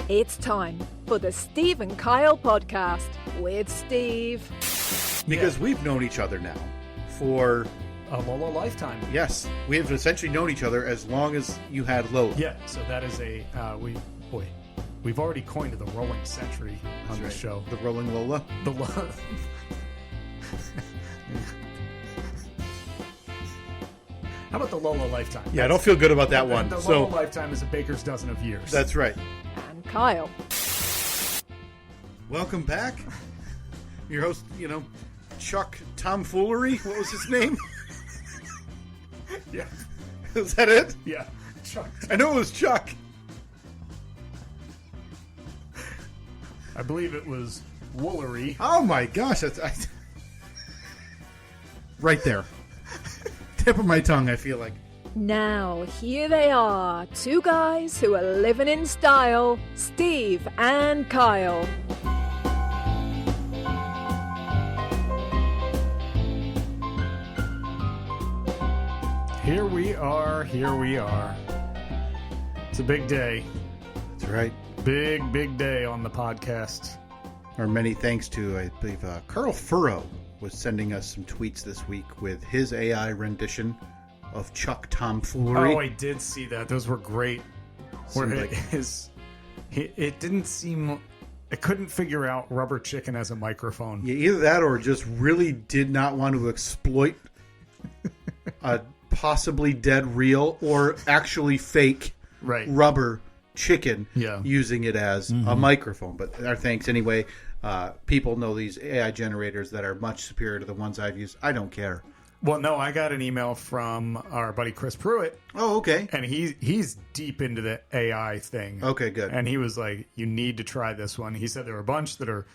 It's time for the Steve and Kyle podcast with Steve. Because we've known each other now for a Lola lifetime. Yes, we have essentially known each other as long as you had Lola. Yeah, so that is we've already coined the rolling century on this show. The rolling Lola? The Lola. How about the Lola lifetime? Yeah, I don't feel good about that one. The Lola lifetime is a baker's dozen of years. That's right. And Kyle. Welcome back. Your host, Chuck Tomfoolery. What was his name? Yeah. Is that it? Yeah. Chuck. I know it was Chuck. I believe it was Woolery. Oh my gosh. Right there. Tip of my tongue, I feel like. Now, here they are, two guys who are living in style, Steve and Kyle. Here we are. It's a big day. That's right. Big day on the podcast. Our many thanks to, I believe, Carl Furrow was sending us some tweets this week with his AI rendition of Chuck Tomfoolery. Oh, I did see that. Those were great. It didn't seem... I couldn't figure out rubber chicken as a microphone. Yeah, either that or just really did not want to exploit a possibly dead real or actually fake rubber chicken using it as a microphone. But our thanks anyway. People know these AI generators that are much superior to the ones I've used. I don't care. Well, no, I got an email from our buddy Chris Pruitt. Oh, okay. And he's deep into the AI thing. Okay, good. And he was like, you need to try this one. He said there are a bunch that are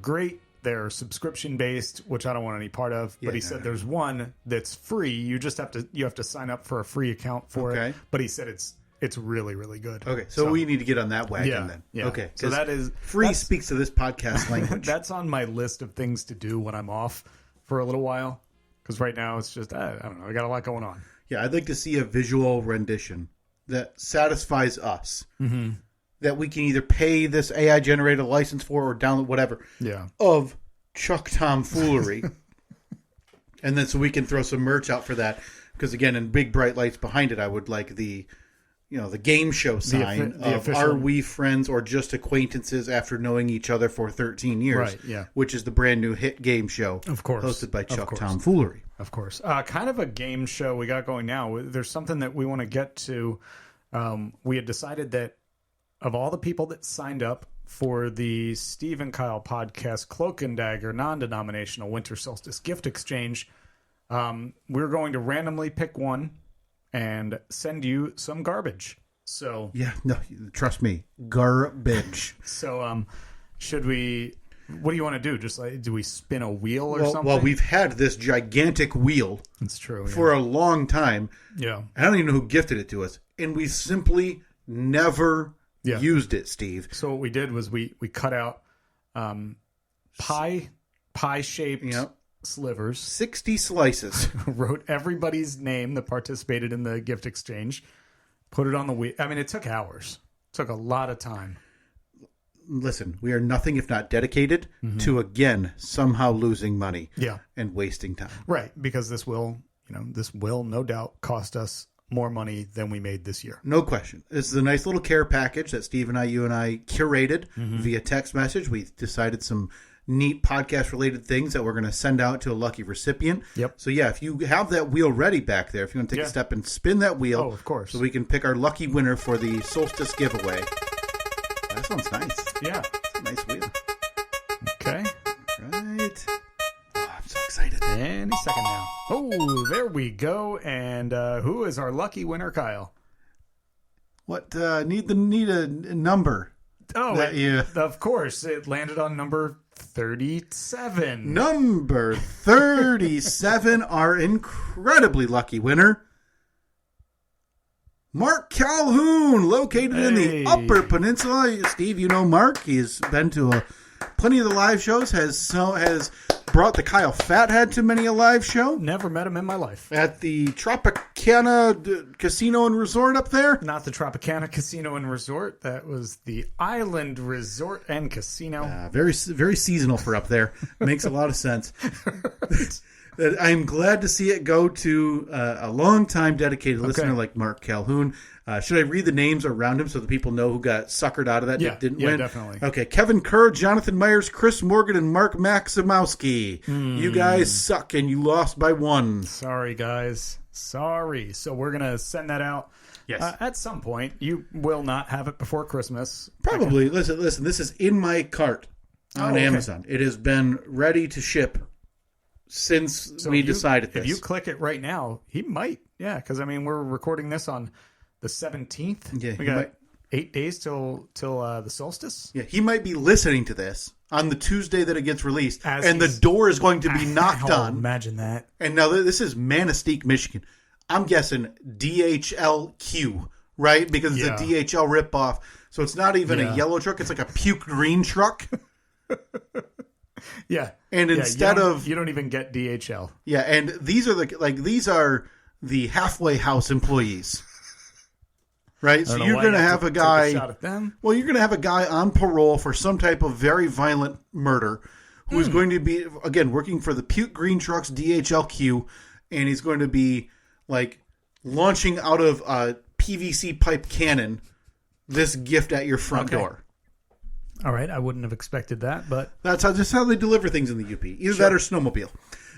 great. They're subscription based, which I don't want any part of. But he said there's one that's free. You have to sign up for a free account for it. But he said it's really, really good. Okay, so we need to get on that wagon then. Yeah. Okay, so that's speaks to this podcast language. That's on my list of things to do when I'm off for a little while. Because right now it's just, I don't know, I got a lot going on. Yeah, I'd like to see a visual rendition that satisfies us. Mm-hmm. That we can either pay this AI generated license for or download whatever. Yeah. Of Chuck Tomfoolery. And then so we can throw some merch out for that. Because again, in big bright lights behind it, I would like the game show sign of official... Are we friends or just acquaintances after knowing each other for 13 years? Right, yeah. Which is the brand new hit game show. Of course. Hosted by Chuck Tomfoolery. Of course. Kind of a game show we got going now. There's something that we want to get to. We had decided that of all the people that signed up for the Steve and Kyle podcast Cloak and Dagger non-denominational Winter Solstice gift exchange, we're going to randomly pick one and send you some garbage. So yeah, no, trust me, garbage. So, should we? What do you want to do? Just do we spin a wheel or something? Well, we've had this gigantic wheel. That's true. For a long time. Yeah, I don't even know who gifted it to us, and we simply never used it, Steve. So what we did was we cut out pie shaped. Slivers, 60 slices. Wrote everybody's name that participated in the gift exchange, put it on the wheel. I mean, it took hours. It took a lot of time. Listen, we are nothing if not dedicated to again somehow losing money and wasting time. Right, because this will no doubt cost us more money than we made this year. No question. This is a nice little care package that Steve and you and I curated via text message. We decided some neat podcast related things that we're going to send out to a lucky recipient. Yep. So yeah, if you have that wheel ready back there, if you want to take a step and spin that wheel. Oh, of course. So we can pick our lucky winner for the solstice giveaway. That sounds nice. Yeah. It's a nice wheel. Okay. Right. Oh, I'm so excited. Any second now. Oh, there we go. And who is our lucky winner, Kyle? What need a number? Oh, of course. It landed on number 37. Number 37, our incredibly lucky winner, Mark Calhoun, located in the Upper Peninsula. Steve, you know Mark. He's been to plenty of the live shows, has brought the Kyle Fathead to many a live show. Never met him in my life. At the Tropicana Casino and Resort up there. Not the Tropicana Casino and Resort. That was the Island Resort and Casino. Very, very seasonal for up there. Makes a lot of sense. I'm glad to see it go to a long-time dedicated listener like Mark Calhoun. Should I read the names around him so the people know who got suckered out of that didn't win? Yeah, definitely. Okay, Kevin Kerr, Jonathan Myers, Chris Morgan, and Mark Maximowski. You guys suck, and you lost by 1. Sorry, guys. Sorry. So we're going to send that out. Yes. At some point. You will not have it before Christmas. Probably. Listen. This is in my cart on Amazon. It has been ready to ship since we decided this. If you click it right now, he might. Yeah, because, we're recording this on the 17th. Yeah, we got 8 days till the solstice. Yeah, he might be listening to this on the Tuesday that it gets released, and the door is going to be knocked on. Imagine that. And now this is Manistee, Michigan. I'm guessing DHLQ, right? Because it's a DHL ripoff. So it's not even a yellow truck. It's like a puke green truck. Yeah. And instead you don't even get DHL. Yeah, and these are the halfway house employees. Right? So you're going to have a guy. Take a shot at them. Well, you're going to have a guy on parole for some type of very violent murder who is going to be, again, working for the Puke Green Trucks DHLQ, and he's going to be like launching out of a PVC pipe cannon this gift at your front door. All right, I wouldn't have expected that, but that's how they deliver things in the UP. Either that or snowmobile.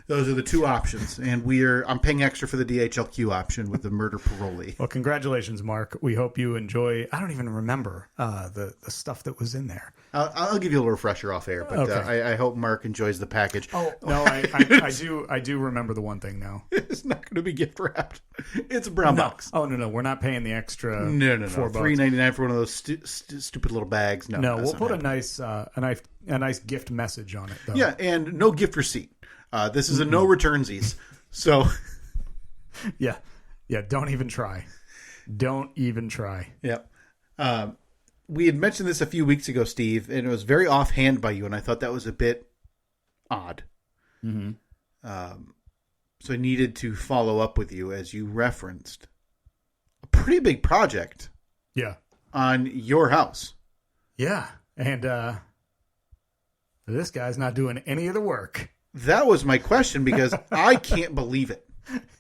Those are the two options, and I'm paying extra for the DHLQ option with the murder parolee. Well, congratulations, Mark. We hope you enjoy. I don't even remember the stuff that was in there. I'll give you a little refresher off air, but I hope Mark enjoys the package. Oh no, I do remember the one thing now. It's not going to be gift wrapped. It's a brown box. Oh no, we're not paying the extra. No, $3.99 for one of those stupid little bags. No, we'll put a nice gift message on it, though. Yeah, and no gift receipt. This is a no returnsies. So, yeah, don't even try. Don't even try. Yeah. We had mentioned this a few weeks ago, Steve, and it was very offhand by you, and I thought that was a bit odd. Mm-hmm. So I needed to follow up with you as you referenced a pretty big project. Yeah. On your house. Yeah, and this guy's not doing any of the work. That was my question because I can't believe it.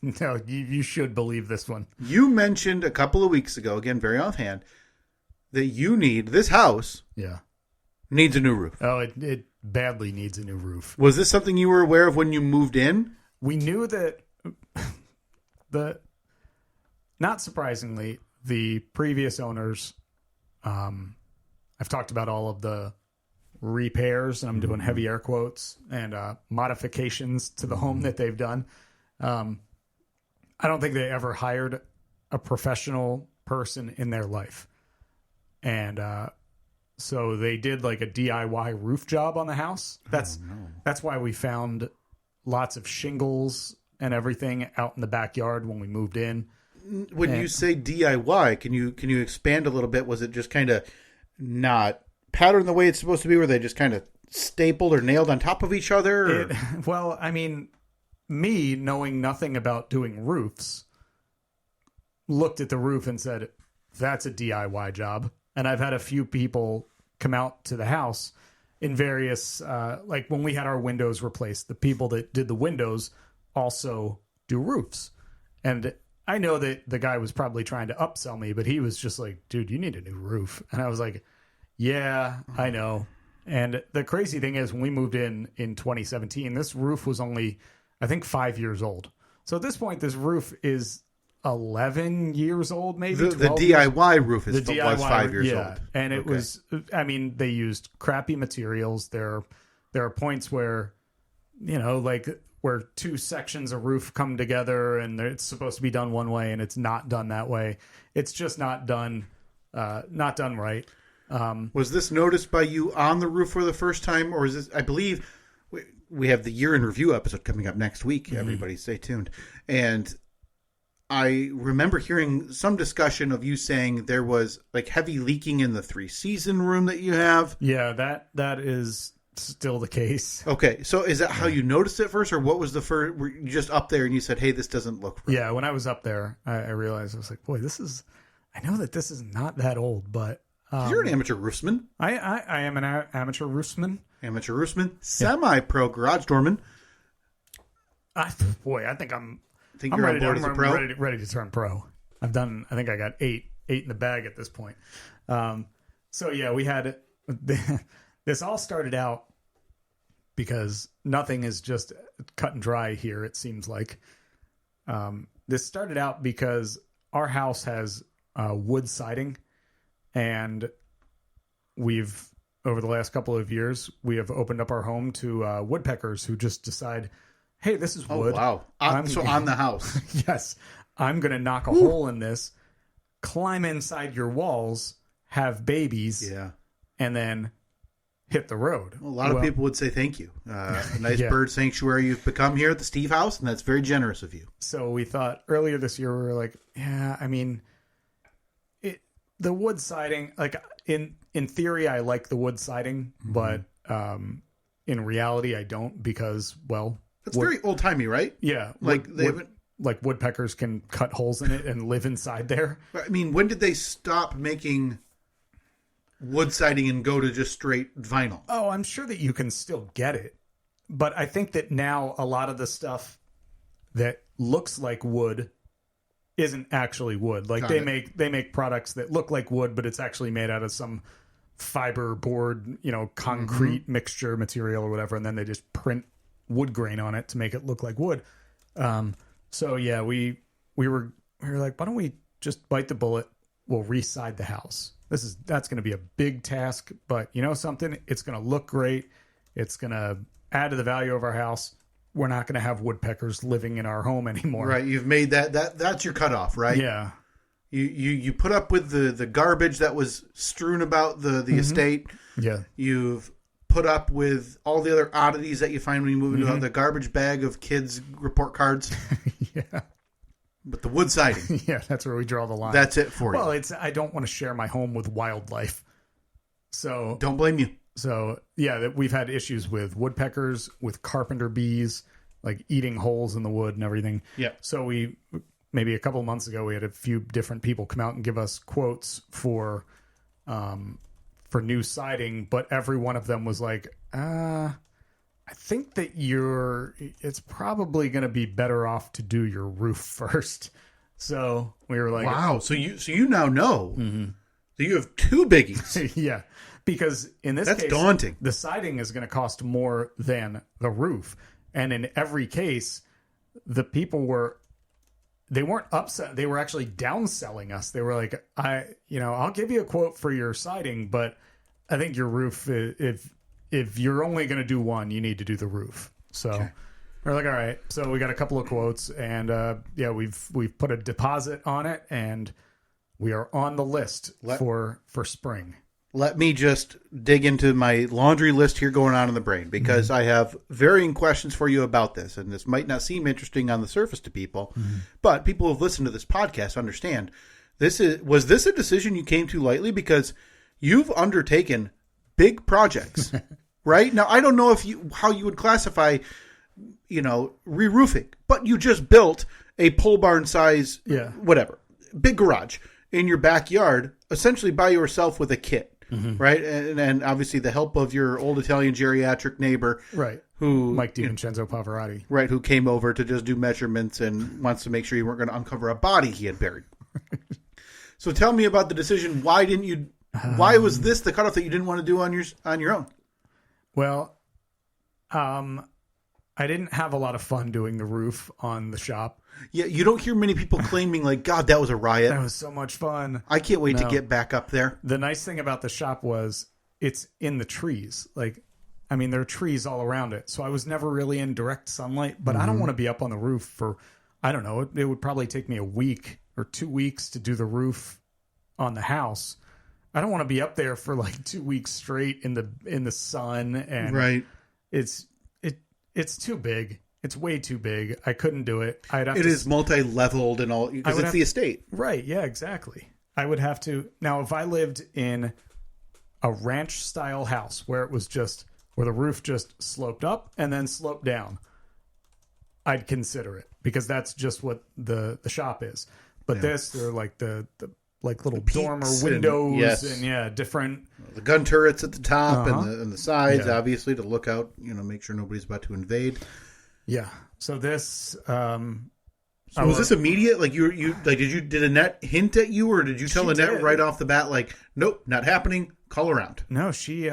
No, you should believe this one. You mentioned a couple of weeks ago, again, very offhand, that this house needs a new roof. Oh, it badly needs a new roof. Was this something you were aware of when you moved in? We knew that, not surprisingly, the previous owners, I've talked about all of the repairs, and I'm doing heavy air quotes, and modifications to the home that they've done. I don't think they ever hired a professional person in their life. And so they did like a DIY roof job on the house. That's why we found lots of shingles and everything out in the backyard when we moved in. When you say DIY, can you expand a little bit? Was it just kind of not patterned the way it's supposed to be, where they just kind of stapled or nailed on top of each other? Well, I mean, me knowing nothing about doing roofs looked at the roof and said, that's a DIY job. And I've had a few people come out to the house in various, like when we had our windows replaced, the people that did the windows also do roofs. And I know that the guy was probably trying to upsell me, but he was just like, dude, you need a new roof. And I was like, yeah, I know. And the crazy thing is, when we moved in 2017, this roof was only, I think, 5 years old. So at this point, this roof is 11 years old, maybe. The DIY roof was 5 years old. And it was, I mean, they used crappy materials. There are points where, like where two sections of roof come together and it's supposed to be done one way and it's not done that way. It's just not done right. Was this noticed by you on the roof for the first time, or is this? I believe we have the year in review episode coming up next week. Mm-hmm. Everybody, stay tuned. And I remember hearing some discussion of you saying there was like heavy leaking in the 3-season room that you have. Yeah, still the case. Okay, so is that how you noticed it first, or what was the first? Were you just up there and you said, "Hey, this doesn't look right"? Yeah, when I was up there, I realized, I was like, "Boy, I know that this is not that old, but you're an amateur roofsman." I am an amateur roofsman. Amateur roofsman, semi-pro garage doorman. I think I'm ready to turn pro. I think I got eight in the bag at this point. So yeah, we had this all started out because nothing is just cut and dry here. It seems like this started out because our house has wood siding, and over the last couple of years, we have opened up our home to woodpeckers who just decide, hey, this is wood. Oh, wow. So on the house. Yes. I'm going to knock a hole in this, climb inside your walls, have babies, and then hit the road. Well, a lot of people would say thank you. A nice bird sanctuary you've become here at the Steve House, and that's very generous of you. So we thought earlier this year, we were like, the wood siding, like in theory, I like the wood siding, but in reality, I don't because, well... That's very old-timey, right? Yeah. Like woodpeckers can cut holes in it and live inside there. I mean, when did they stop making wood siding and go to just straight vinyl? Oh, I'm sure that you can still get it. But I think that now a lot of the stuff that looks like wood isn't actually wood. Like they make products that look like wood, but it's actually made out of some fiber board, concrete mixture material or whatever, and then they just print wood grain on it to make it look like wood. So yeah, we were like, why don't we just bite the bullet? We'll re-side the house. That's going to be a big task, but you know something? It's going to look great. It's going to add to the value of our house. We're not going to have woodpeckers living in our home anymore. Right. You've made that's your cutoff, right? Yeah. You put up with the garbage that was strewn about the estate. Yeah. You've put up with all the other oddities that you find when you move into the garbage bag of kids' report cards. Yeah. But the wood siding. Yeah, that's where we draw the line. That's it for you. Well, I don't want to share my home with wildlife. So don't blame you. So, yeah, we've had issues with woodpeckers, with carpenter bees, like eating holes in the wood and everything. Yeah. So maybe a couple of months ago, we had a few different people come out and give us quotes for new siding, but every one of them was like, I think that it's probably going to be better off to do your roof first. So we were like, wow. So you now know that you have two biggies. Yeah. Because in this case, that's daunting. The siding is going to cost more than the roof. And in every case, the people they weren't upset. They were actually downselling us. They were like, I'll give you a quote for your siding, but I think your roof, if you're only going to do one, you need to do the roof. So we're like, all right. So we got a couple of quotes, and we've put a deposit on it, and we are on the list for spring. Let me just dig into my laundry list here going on in the brain, because I have varying questions for you about this. And this might not seem interesting on the surface to people, but people who have listened to this podcast understand was this a decision you came to lightly? Because you've undertaken big projects, right? Now, I don't know how you would classify, re-roofing, but you just built a pole barn size, whatever, big garage in your backyard, essentially by yourself with a kit. Right, and obviously the help of your old Italian geriatric neighbor, right? Who Mike DiVincenzo Pavarotti, right? Who came over to just do measurements and wants to make sure you weren't going to uncover a body he had buried. So tell me about the decision. Why didn't you? Why was this the cutoff that you didn't want to do on your own? Well, I didn't have a lot of fun doing the roof on the shop. Yeah, you don't hear many people claiming like, God, that was a riot. That was so much fun. I can't wait to get back up there. The nice thing about the shop was it's in the trees. Like, I mean, there are trees all around it. So I was never really in direct sunlight, but I don't want to be up on the roof for, I don't know, it would probably take me a week or 2 weeks to do the roof on the house. I don't want to be up there for like 2 weeks straight in the sun. And right. It's too big. It's way too big. I couldn't do it. It is multi-leveled and all, because it's the estate. Right. Yeah, exactly. I would have to. Now, if I lived in a ranch-style house where it was just where the roof just sloped up and then sloped down, I'd consider it, because that's just what the shop is. But this, they're like the like little dormer windows and different. The gun turrets at the top and the sides, obviously, to look out, make sure nobody's about to invade. Yeah. So this. So was this immediate? Like did Annette hint at you, or did you tell Annette right off the bat, like, nope, not happening, call around? No, she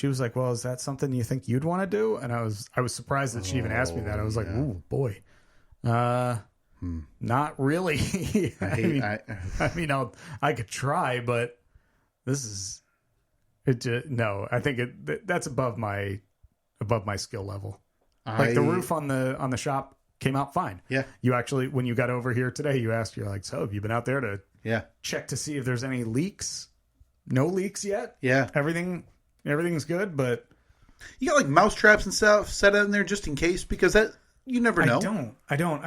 was like, well, is that something you think you'd want to do? And I was surprised that she even asked me that. I was like, ooh, boy. Not really. I could try, but this is it. No, I think that's above my skill level. Like the roof on the shop came out fine. Yeah. You actually, when you got over here today, you're like, so have you been out there to check to see if there's any leaks? No leaks yet. Yeah. Everything's good, but you got like mouse traps and stuff set out in there just in case, because that you never know. I don't.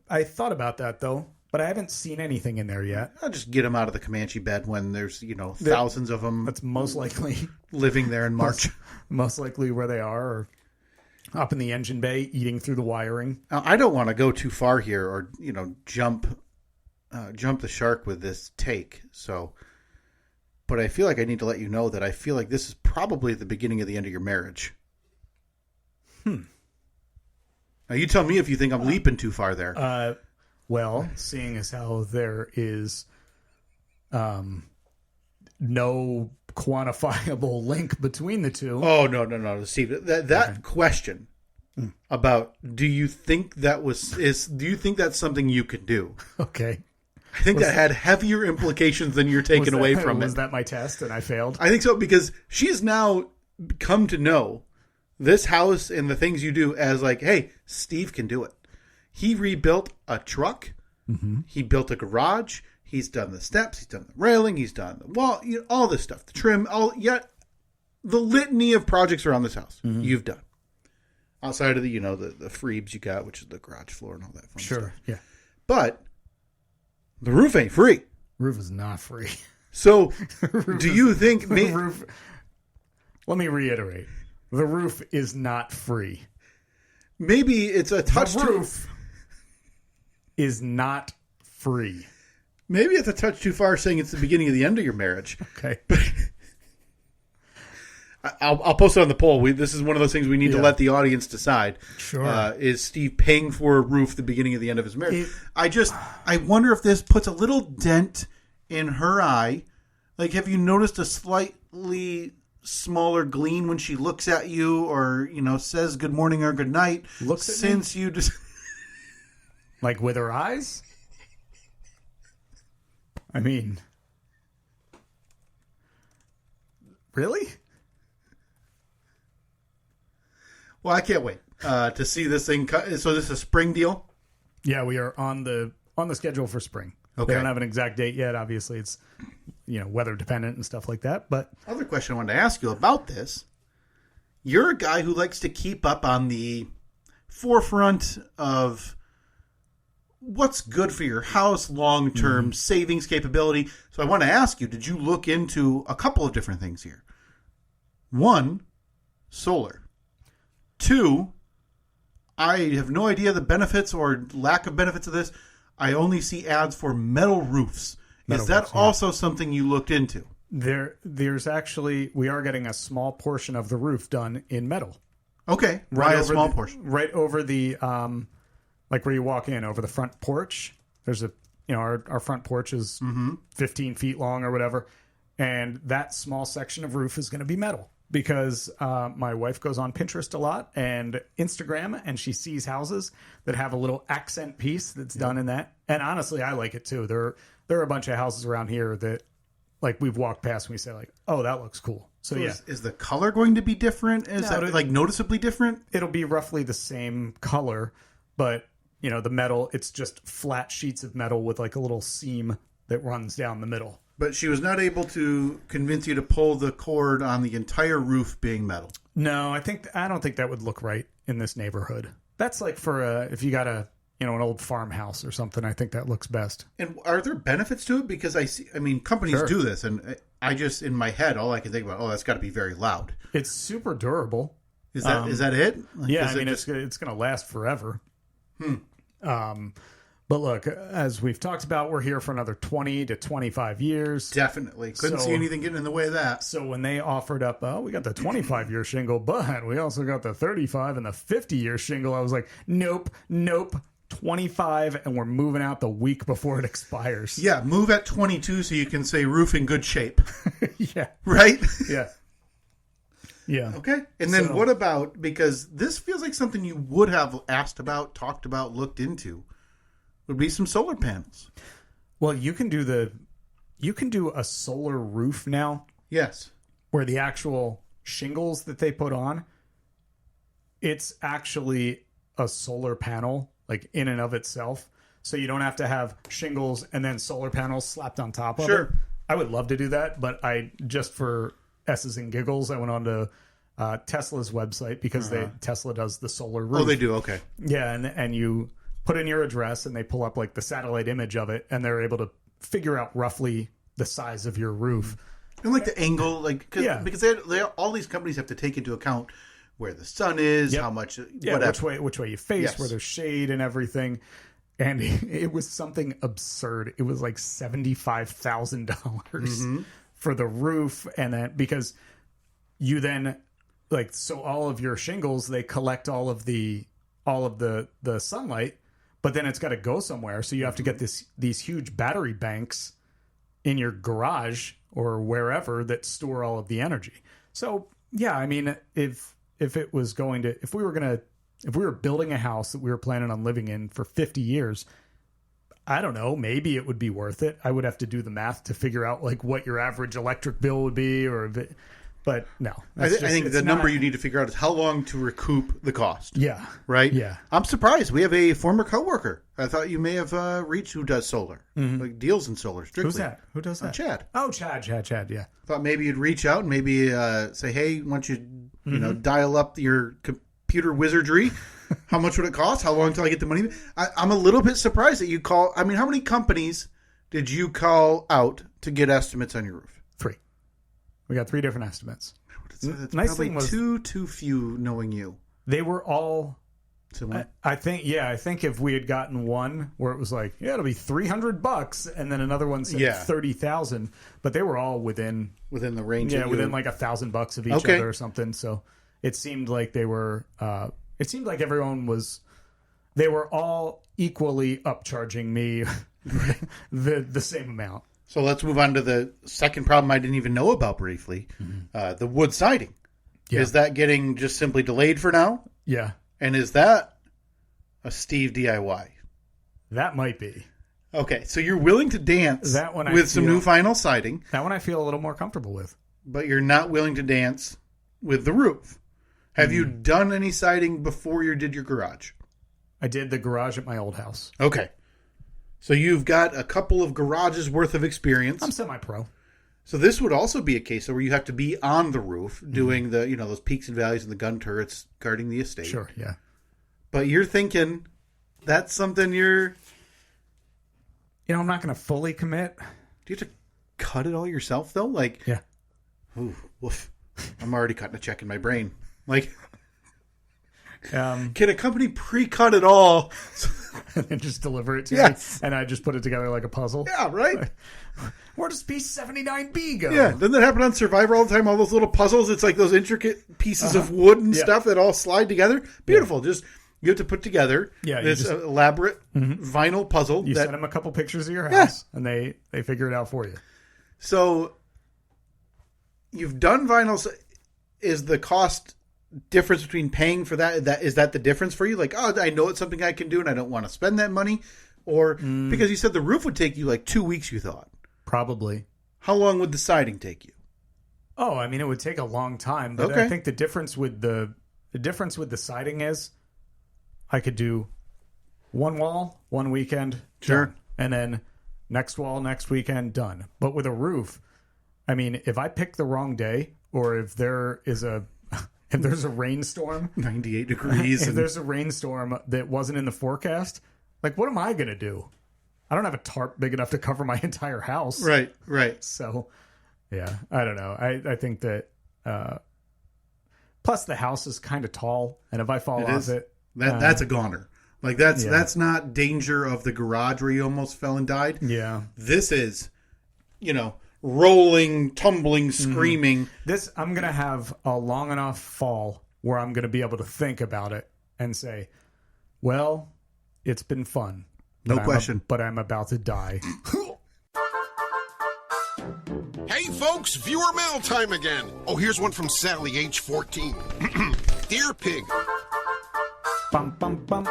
I thought about that though, but I haven't seen anything in there yet. I'll just get them out of the Comanche bed when there's thousands of them. That's most likely living there in March. Most likely where they are, or up in the engine bay eating through the wiring. Now, I don't want to go too far here, or jump the shark with this take. So, but I feel like I need to let you know that I feel like this is probably the beginning of the end of your marriage. Now you tell me if you think I'm leaping too far there. Well, seeing as how there is no quantifiable link between the two. Oh, no, Steve. That question about do you think that's something you could do? Okay. I think that had heavier implications than you're taking away from it. Was that my test and I failed? I think so, because she's now come to know this house and the things you do as like, hey, Steve can do it. He rebuilt a truck. Mm-hmm. He built a garage. He's done the steps. He's done the railing. He's done the wall. All this stuff, the trim, the litany of projects around this house you've done. Outside of the the freebs you got, which is the garage floor and all that fun stuff. Sure, yeah. But the roof ain't free. Roof is not free. So, do you think roof? Let me reiterate: the roof is not free. Maybe it's a touch. The roof is not free. Maybe it's a touch too far saying it's the beginning of the end of your marriage. Okay. But I'll post it on the poll. This is one of those things we need to let the audience decide. Sure. Is Steve paying for a roof the beginning of the end of his marriage? I wonder if this puts a little dent in her eye. Like, have you noticed a slightly smaller gleam when she looks at you, or says good morning or good night? Looks at since me? You just like with her eyes. I mean, really? Well, I can't wait to see this thing. So this is a spring deal? Yeah, we are on the schedule for spring. Okay. We don't have an exact date yet. Obviously, it's weather dependent and stuff like that. But other question I wanted to ask you about this: you're a guy who likes to keep up on the forefront of what's good for your house, long-term savings capability. So I want to ask you, did you look into a couple of different things here? 1, solar. 2, I have no idea the benefits or lack of benefits of this. I only see ads for metal roofs. Is that also something you looked into? There's actually, we are getting a small portion of the roof done in metal. Okay. Why a small portion? Right over the... like where you walk in over the front porch, there's our front porch is 15 feet long or whatever. And that small section of roof is going to be metal because my wife goes on Pinterest a lot and Instagram, and she sees houses that have a little accent piece that's done in that. And honestly, I like it too. There are a bunch of houses around here that like we've walked past and we say like, oh, that looks cool. So yeah. Is the color going to be different? Is that like noticeably different? It'll be roughly the same color, but the metal, it's just flat sheets of metal with like a little seam that runs down the middle. But she was not able to convince you to pull the cord on the entire roof being metal. No, I don't think that would look right in this neighborhood. That's like for if you got a an old farmhouse or something. I think that looks best. And are there benefits to it? Because companies do this, and I just, in my head, all I can think about, that's got to be very loud. It's super durable. Is that it? It's going to last forever. But look, as we've talked about, we're here for another 20 to 25 years. Definitely. Couldn't see anything getting in the way of that. So when they offered up, we got the 25-year shingle, but we also got the 35 and the 50-year shingle, I was like, nope, 25, and we're moving out the week before it expires. Yeah, move at 22 so you can say roof in good shape. Yeah. Right? Yeah. Yeah. Okay. And then what about, because this feels like something you would have asked about, talked about, looked into, would be some solar panels. Well, you can do a solar roof now. Yes. Where the actual shingles that they put on, it's actually a solar panel, like in and of itself. So you don't have to have shingles and then solar panels slapped on top of it. I would love to do that, but just for S's and giggles, I went on to Tesla's website because Tesla does the solar roof. Oh, they do? Okay. Yeah, and you put in your address and they pull up like the satellite image of it, and they're able to figure out roughly the size of your roof. And like the angle, because they all these companies have to take into account where the sun is, how much, which way you face, where there's shade and everything. And it was something absurd. It was like $75,000 for the roof, and then because you then so all of your shingles, they collect all of the sunlight, but then it's got to go somewhere. So you have to get these huge battery banks in your garage or wherever that store all of the energy. So yeah, I mean, if we were building a house that we were planning on living in for 50 years, I don't know, maybe it would be worth it. I would have to do the math to figure out like what your average electric bill would be, but no. I think the number you need to figure out is how long to recoup the cost. Yeah. Right? Yeah. I'm surprised. We have a former coworker. I thought you may have reached who does solar, like deals in solar strictly. Who's that? Who does that? Chad. Oh, Chad, yeah. Thought maybe you'd reach out and maybe say, hey, why don't you dial up your computer wizardry? How much would it cost? How long till I get the money? I'm a little bit surprised that you call. I mean, how many companies did you call out to get estimates on your roof? 3. We got 3 different estimates. That's nice thing was too few knowing you. They were all similar. I think if we had gotten one where it was like, it'll be $300, and then another one said 30,000, but they were all within the range. Yeah, within like $1,000 of each other or something. So it seemed like they were. It seemed like everyone was. They were all equally upcharging me the same amount. So let's move on to the second problem I didn't even know about briefly. The wood siding. Yeah. Is that getting just simply delayed for now? Yeah. And is that a Steve DIY? That might be. Okay, so you're willing to dance with some new vinyl siding. That one I feel a little more comfortable with. But you're not willing to dance with the roof. Have you done any siding before you did your garage? I did the garage at my old house. Okay. So you've got a couple of garages worth of experience. I'm semi-pro. So this would also be a case where you have to be on the roof doing the, those peaks and valleys and the gun turrets guarding the estate. Sure, yeah. But you're thinking that's something you're... I'm not going to fully commit. Do you have to cut it all yourself, though? Yeah. Ooh, woof. I'm already cutting a check in my brain. Can a company pre-cut it all and then just deliver it to me, and I just put it together like a puzzle? Yeah, right. Where does piece 79B go? Yeah, doesn't that happen on Survivor all the time? All those little puzzles. It's like those intricate pieces of wood and stuff that all slide together. Beautiful. Just you have to put together this elaborate vinyl puzzle. You send them a couple pictures of your house, and they figure it out for you. So you've done vinyls. Is the cost difference between paying for that is that the difference for you? I know it's something I can do and I don't want to spend that money, or because you said the roof would take you 2 weeks, you thought probably. How long would the siding take you? Oh, I mean, it would take a long time, but I think the difference with the siding is I could do one wall one weekend, done, and then next wall next weekend, done. But with a roof, I mean, if I pick the wrong day, or if there's a rainstorm, 98 degrees, if there's a rainstorm that wasn't in the forecast, Like, what am I going to do? I don't have a tarp big enough to cover my entire house. Right, right. So, yeah, I don't know. I think that, plus the house is kind of tall, and if I fall off it... That's a goner. Like, that's not danger of the garage where you almost fell and died. Yeah. This is, rolling, tumbling, screaming. This, I'm going to have a long enough fall where I'm going to be able to think about it and say, well, it's been fun. No question. But I'm about to die. Hey, folks, viewer mail time again. Oh, here's one from Sally, age 14. Dear Pig. Bum, bum, bum.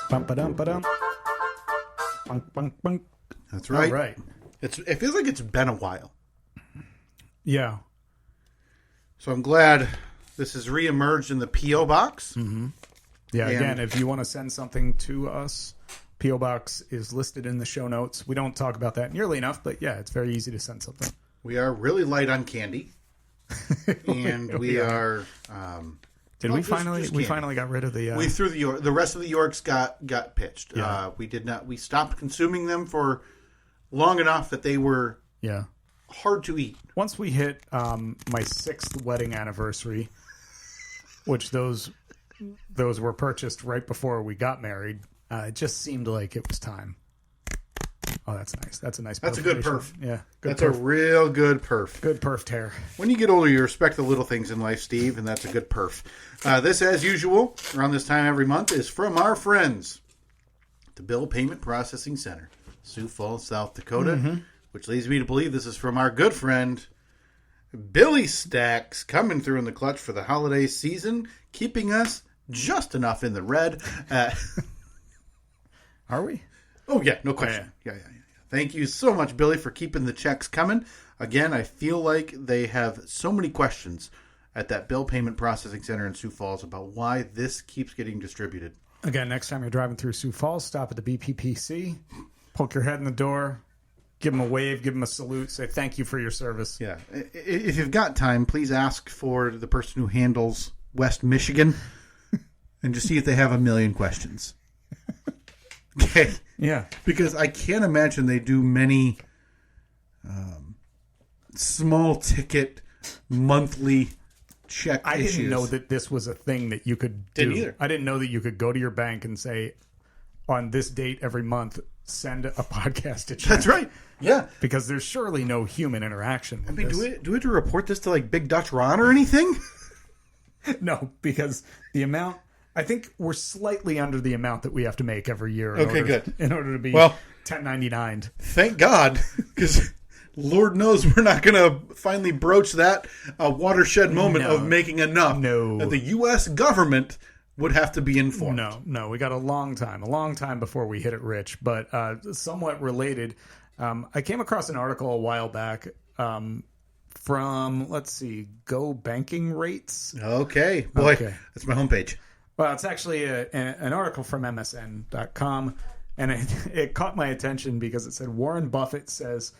Bum, ba-dum, ba-dum. Bum, bum, bum. That's right. All right. It feels like it's been a while. Yeah. So I'm glad this has reemerged in the P.O. Box. Mm-hmm. Yeah, again, if you want to send something to us, P.O. Box is listed in the show notes. We don't talk about that nearly enough, but yeah, it's very easy to send something. We are really light on candy. And we are... Did we finally? We finally got rid of the. We threw the York. The rest of the Yorks got pitched. Yeah. We did not. We stopped consuming them for long enough that they were hard to eat. Once we hit my 6th wedding anniversary, which those were purchased right before we got married, it just seemed like it was time. Oh, that's nice. That's a nice. That's a good perf. Yeah, that's a real good perf. Good perf tear. When you get older, you respect the little things in life, Steve, and that's a good perf. This, as usual, around this time every month, is from our friends, the Bill Payment Processing Center, Sioux Falls, South Dakota, which leads me to believe this is from our good friend, Billy Stacks, coming through in the clutch for the holiday season, keeping us just enough in the red. Are we? Oh, yeah, no question. Yeah. Thank you so much, Billy, for keeping the checks coming. Again, I feel like they have so many questions at that Bill Payment Processing Center in Sioux Falls about why this keeps getting distributed. Again, next time you're driving through Sioux Falls, stop at the BPPC, poke your head in the door, give them a wave, give them a salute, say thank you for your service. Yeah. If you've got time, please ask for the person who handles West Michigan and just see if they have a million questions. Okay. Yeah. Because I can't imagine they do many small ticket monthly check issues. Didn't know that this was a thing that you could do. Didn't either. I didn't know that you could go to your bank and say, on this date every month, send a podcast to check. That's right. Yeah. Because there's surely no human interaction with this. Do we have to report this to like Big Dutch Ron or anything? No, because the amount... I think we're slightly under the amount that we have to make every year. Good. In order to be 1099'd. Thank God, because Lord knows we're not going to finally broach that watershed moment of making enough. No. That the U.S. government would have to be informed. No. We got a long time before we hit it rich. But somewhat related, I came across an article a while back from, let's see, Go Banking Rates. Okay. Boy, that's my homepage. Well, it's actually an article from MSN.com, and it caught my attention because it said Warren Buffett says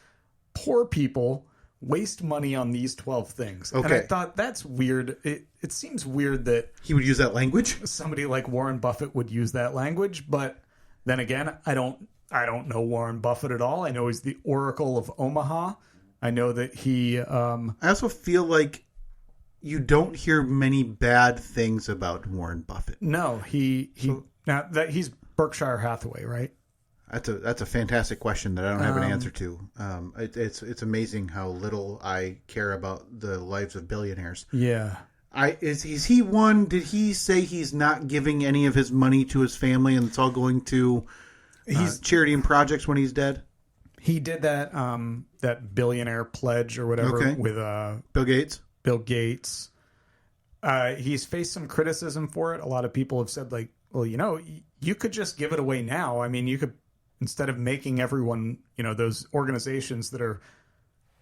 poor people waste money on these 12 things. Okay. And I thought that's weird. It seems weird that he would use that language. Somebody like Warren Buffett would use that language, but then again, I don't know Warren Buffett at all. I know he's the Oracle of Omaha. I know that he. I also feel like you don't hear many bad things about Warren Buffett. No, now that he's Berkshire Hathaway, right? That's a fantastic question that I don't have an answer to. It's amazing how little I care about the lives of billionaires. Yeah. Is he one? Did he say he's not giving any of his money to his family and it's all going to charity and projects when he's dead? He did that that billionaire pledge or whatever with Bill Gates. Bill Gates. He's faced some criticism for it. A lot of people have said, like, well, you could just give it away now. I mean, you could, instead of making everyone, those organizations that are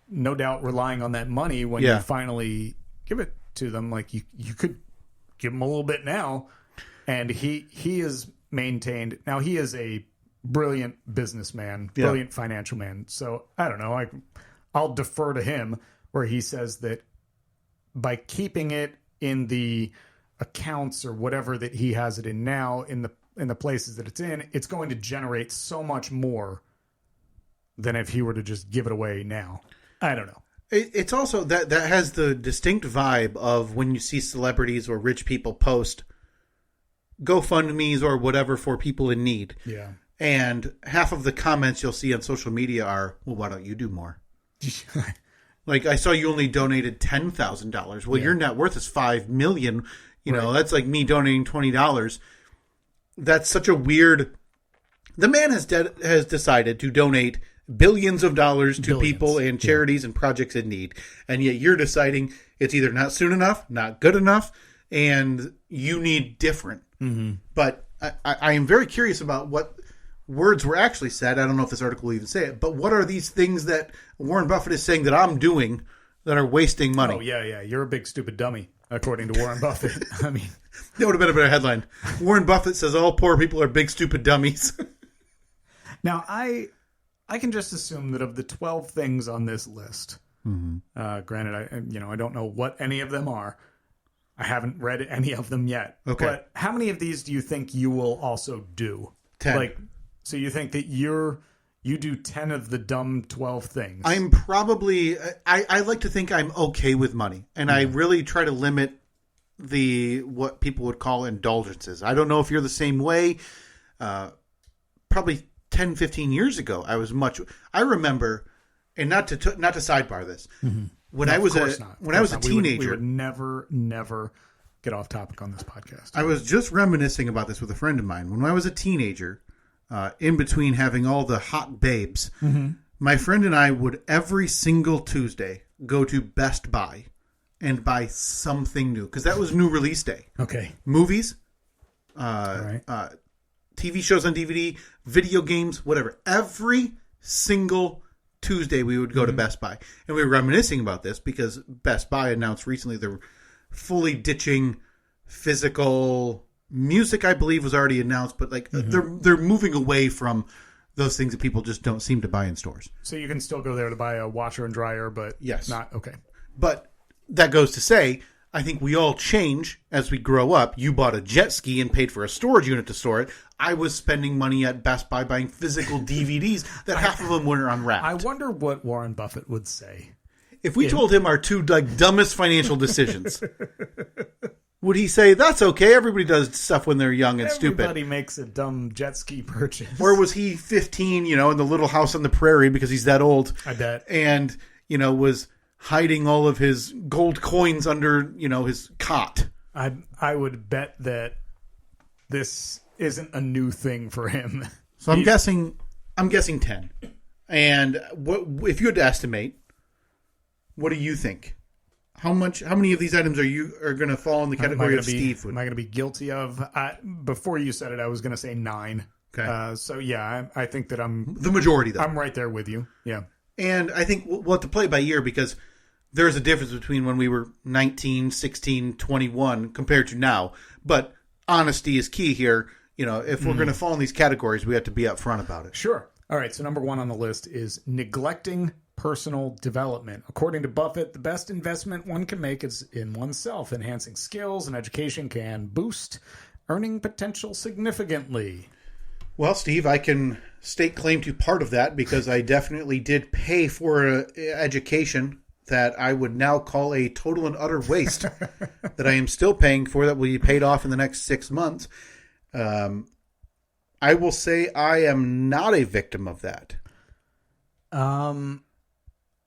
no doubt relying on that money when you finally give it to them, like you could give them a little bit now. And he is maintained. Now, he is a brilliant businessman, brilliant financial man. So I don't know. I'll defer to him where he says that by keeping it in the accounts or whatever that he has it in now in the places that it's in, it's going to generate so much more than if he were to just give it away now. I don't know. It's also that has the distinct vibe of when you see celebrities or rich people post GoFundMe's or whatever for people in need. Yeah. And half of the comments you'll see on social media are, well, why don't you do more? Like, I saw you only donated $10,000. Well, your net worth is $5 million. You know, that's like me donating $20. That's such a weird... The man has decided to donate billions of dollars to people and charities and projects in need. And yet you're deciding it's either not soon enough, not good enough, and you need different. Mm-hmm. But I am very curious about what words were actually said. I don't know if this article will even say it, but what are these things that Warren Buffett is saying that I'm doing that are wasting money? Oh, yeah. You're a big stupid dummy, according to Warren Buffett. I mean, that would have been a better headline. Warren Buffett says all poor people are big stupid dummies. Now, I can just assume that of the 12 things on this list, granted, I don't know what any of them are. I haven't read any of them yet. Okay. But how many of these do you think you will also do? 10. So you think that you do 10 of the dumb 12 things? I'm probably... I like to think I'm okay with money. And I really try to limit what people would call indulgences. I don't know if you're the same way. Probably 10, 15 years ago, I remember, and not to sidebar this, when I was a teenager, we would never get off topic on this podcast. I was just reminiscing about this with a friend of mine. When I was a teenager, in between having all the hot babes, my friend and I would every single Tuesday go to Best Buy and buy something new because that was new release day. Okay, movies, right. TV shows on DVD, video games, whatever. Every single Tuesday we would go to Best Buy. And we were reminiscing about this because Best Buy announced recently they're fully ditching physical music. I believe was already announced, but like they're moving away from those things that people just don't seem to buy in stores. So you can still go there to buy a washer and dryer, but not okay. But that goes to say, I think we all change as we grow up. You bought a jet ski and paid for a storage unit to store it. I was spending money at Best Buy buying physical DVDs that half of them were unwrapped. I wonder what Warren Buffett would say. If we told him our two dumbest financial decisions, would he say, that's okay, everybody does stuff when they're young and stupid? Everybody makes a dumb jet ski purchase. Or was he 15, in the little house on the prairie because he's that old? I bet. And, was hiding all of his gold coins under, his cot. I would bet that this isn't a new thing for him. So I'm guessing 10. And what if you had to estimate, what do you think? How many of these items are going to fall in the category of Steve food? Am I going to be guilty of? Before you said it, I was going to say 9. Okay. So yeah, I think that I'm the majority though. I'm right there with you. Yeah. And I think we'll have to play by ear because there's a difference between when we were 19, 16, 21 compared to now. But honesty is key here. If we're going to fall in these categories, we have to be upfront about it. Sure. All right. So number 1 on the list is neglecting personal development. According to Buffett, the best investment one can make is in oneself. Enhancing skills and education can boost earning potential significantly. Well, Steve, I can stake claim to part of that because I definitely did pay for an education that I would now call a total and utter waste that I am still paying for that will be paid off in the next 6 months. I will say I am not a victim of that. I'm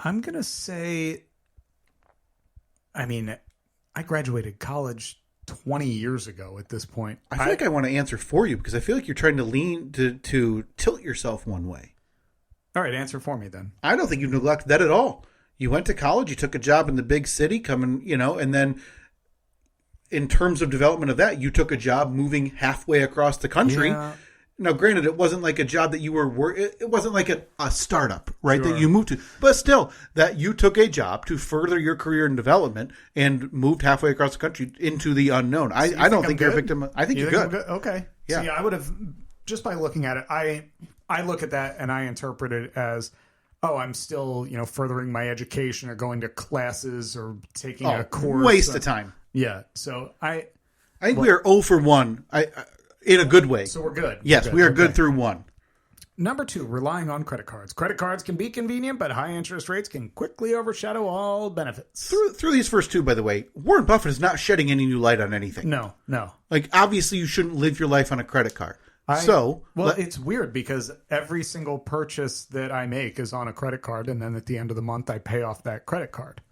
going to say, I graduated college 20 years ago at this point. I feel like I want to answer for you because I feel like you're trying to lean to tilt yourself one way. All right, answer for me then. I don't think you've neglected that at all. You went to college, you took a job in the big city, and then in terms of development of that, you took a job moving halfway across the country. Yeah. Now, granted, it wasn't like a job that you were it wasn't like a startup, right, Sure. that you moved to. But still, that you took a job to further your career and development and moved halfway across the country into the unknown. I don't think you're a victim. I think you're good. Okay. Yeah. See, I would have, just by looking at it, I look at that and I interpret it as, I'm still, furthering my education or going to classes or taking a course. Waste of time. Yeah. So I think we are 0 for 1 in a good way. So we're good. Yes, we are good through 1. Number 2, relying on credit cards. Credit cards can be convenient, but high interest rates can quickly overshadow all benefits. Through these first 2, by the way, Warren Buffett is not shedding any new light on anything. No. Like, obviously, you shouldn't live your life on a credit card. It's weird because every single purchase that I make is on a credit card, and then at the end of the month, I pay off that credit card.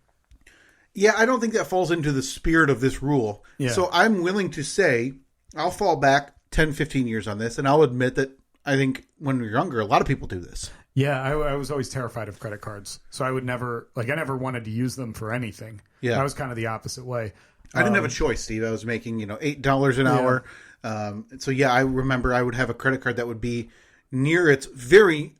Yeah, I don't think that falls into the spirit of this rule. Yeah. So I'm willing to say I'll fall back 10, 15 years on this, and I'll admit that I think when we're younger, a lot of people do this. Yeah, I was always terrified of credit cards. So I never wanted to use them for anything. Yeah. I was kind of the opposite way. I didn't have a choice, Steve. I was making, $8 an hour. So yeah, I remember I would have a credit card that would be near its very,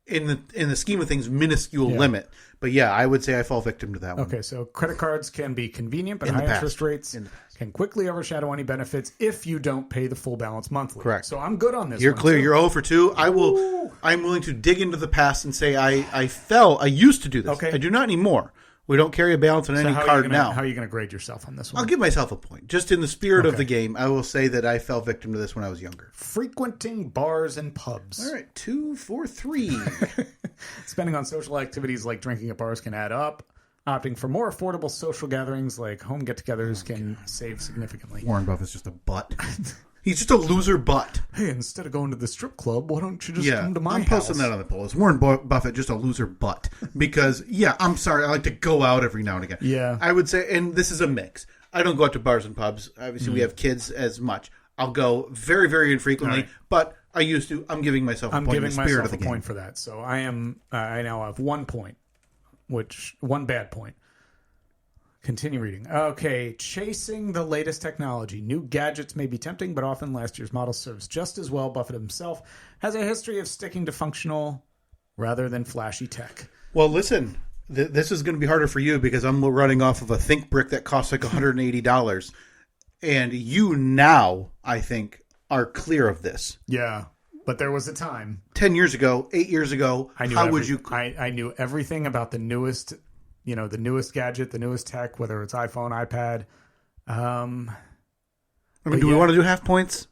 in the scheme of things, minuscule limit. But yeah, I would say I fall victim to that one. Okay, so credit cards can be convenient, but high interest rates can quickly overshadow any benefits if you don't pay the full balance monthly. Correct. So I'm good on this. You're clear. Too. You're 0 for 2. I'm willing to dig into the past and say I used to do this. Okay. I do not anymore. We don't carry a balance on any card now. How are you going to grade yourself on this one? I'll give myself a point. Just in the spirit of the game, I will say that I fell victim to this when I was younger. Frequenting bars and pubs. All right, 2 for 3. Spending on social activities like drinking at bars can add up. Opting for more affordable social gatherings like home get-togethers can save significantly. Warren Buffett's just a butt. He's just a loser butt. Hey, instead of going to the strip club, why don't you just come to my house? I'm posting that on the poll. Is Warren Buffett just a loser butt? Because, I'm sorry, I like to go out every now and again. Yeah. I would say, and this is a mix. I don't go out to bars and pubs. Obviously, we have kids as much. I'll go very, very infrequently, but I used to. I'm giving myself a point in the spirit of the game. I'm giving myself a point for that. So I now have 1 point, one bad point. Continue reading. Okay, chasing the latest technology. New gadgets may be tempting, but often last year's model serves just as well. Buffett himself has a history of sticking to functional rather than flashy tech. Well, listen, this is going to be harder for you because I'm running off of a Think Brick that costs like $180. And you now, I think, are clear of this. Yeah, but there was a time. 10 years ago, 8 years ago, I knew everything about the newest... the newest gadget, the newest tech, whether it's iPhone, iPad. Do we want to do half points?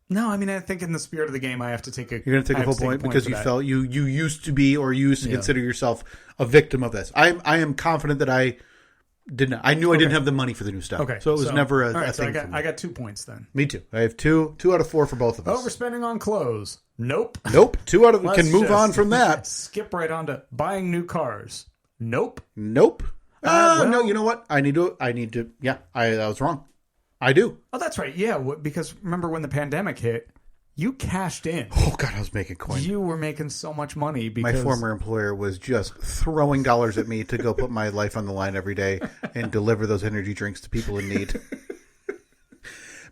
No, I think in the spirit of the game, I have to take a... You're going to take a full point because you felt you used to be or you used to consider yourself a victim of this. I am confident that I didn't. I knew I didn't have the money for the new stuff. Okay. So it was never a thing for me. I got 2 points then. Me too. I have 2 out of 4 for both of us. Overspending on clothes. Nope. 2 out of... can move on from that. Skip right on to buying new cars. Nope. No, you know what? I need to. Yeah, I was wrong. I do. Oh, that's right. Yeah, because remember when the pandemic hit, you cashed in. Oh, God, I was making coins. You were making so much money because... My former employer was just throwing dollars at me to go put my life on the line every day and deliver those energy drinks to people in need.